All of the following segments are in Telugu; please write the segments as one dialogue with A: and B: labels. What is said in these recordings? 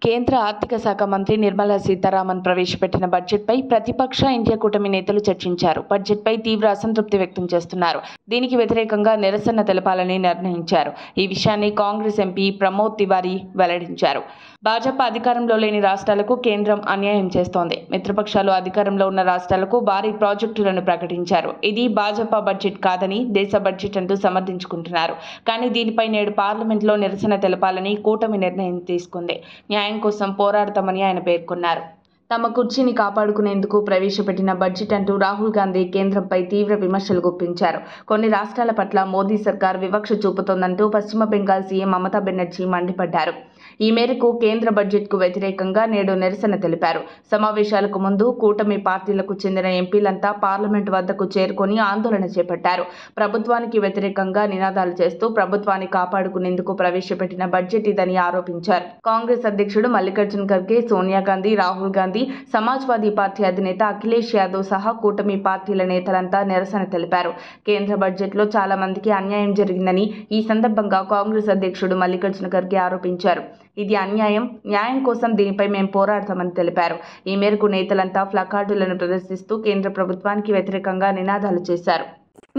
A: కేంద్ర ఆర్థిక శాఖ మంత్రి నిర్మలా సీతారామన్ ప్రవేశపెట్టిన బడ్జెట్పై ప్రతిపక్ష ఇండియా కూటమి నేతలు చర్చించారు. బడ్జెట్పై తీవ్ర అసంతృప్తి వ్యక్తం చేస్తున్నారు. దీనికి వ్యతిరేకంగా నిరసన తెలపాలని నిర్ణయించారు. ఈ విషయాన్ని కాంగ్రెస్ ఎంపీ ప్రమోద్ తివారీ వెల్లడించారు. భాజపా అధికారంలో లేని రాష్ట్రాలకు కేంద్రం అన్యాయం చేస్తోంది. మిత్రపక్షాలు అధికారంలో ఉన్న రాష్ట్రాలకు భారీ ప్రాజెక్టులను ప్రకటించారు. ఇది భాజపా బడ్జెట్ కాదని దేశ బడ్జెట్ అంటూ సమర్థించుకుంటున్నారు. కానీ దీనిపై నేడు పార్లమెంట్లో నిరసన తెలపాలని కూటమి నిర్ణయం తీసుకుంది. న్యాయం కోసం పోరాడతామని ఆయన పేర్కొన్నారు. తమ కుర్చీని కాపాడుకునేందుకు ప్రవేశపెట్టిన బడ్జెట్ అంటూ రాహుల్ గాంధీ కేంద్రంపై తీవ్ర విమర్శలు గుప్పించారు. కొన్ని రాష్ట్రాల పట్ల మోదీ సర్కార్ వివక్ష చూపుతోందంటూ పశ్చిమ బెంగాల్ సీఎం మమతా బెనర్జీ మండిపడ్డారు. ఈ మేరకు కేంద్ర బడ్జెట్కు వ్యతిరేకంగా నేడు నిరసన తెలిపారు. సమావేశాలకు ముందు కూటమి పార్టీలకు చెందిన ఎంపీలంతా పార్లమెంటు వద్దకు చేరుకొని ఆందోళన చేపట్టారు. ప్రభుత్వానికి వ్యతిరేకంగా నినాదాలు చేస్తూ ప్రభుత్వాన్ని కాపాడుకునేందుకు ప్రవేశపెట్టిన బడ్జెట్ ఇదని ఆరోపించారు. కాంగ్రెస్ అధ్యక్షుడు మల్లికార్జున్ ఖర్గే, సోనియా గాంధీ, రాహుల్ గాంధీ, సమాజ్వాదీ పార్టీ అధినేత అఖిలేష్ యాదవ్ సహా కూటమి పార్టీల నేతలంతా నిరసన తెలిపారు. కేంద్ర బడ్జెట్లో చాలా మందికి అన్యాయం జరిగిందని ఈ సందర్భంగా కాంగ్రెస్ అధ్యక్షుడు మల్లికార్జున ఖర్గే ఆరోపించారు. ఇది అన్యాయం, న్యాయం కోసం దీనిపై మేము పోరాడతామని తెలిపారు. ఈ మేరకు నేతలంతా ప్లకార్డులను ప్రదర్శిస్తూ కేంద్ర ప్రభుత్వానికి వ్యతిరేకంగా నినాదాలు చేశారు.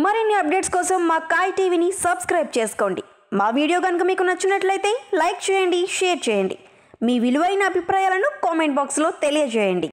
B: మరిన్ని అప్డేట్స్ కోసం మా కాయ్ టీవీని సబ్స్క్రైబ్ చేసుకోండి. మా వీడియో కనుక మీకు నచ్చినట్లయితే లైక్ చేయండి, షేర్ చేయండి. మీ విలువైన అభిప్రాయాలను కామెంట్ బాక్స్లో తెలియజేయండి.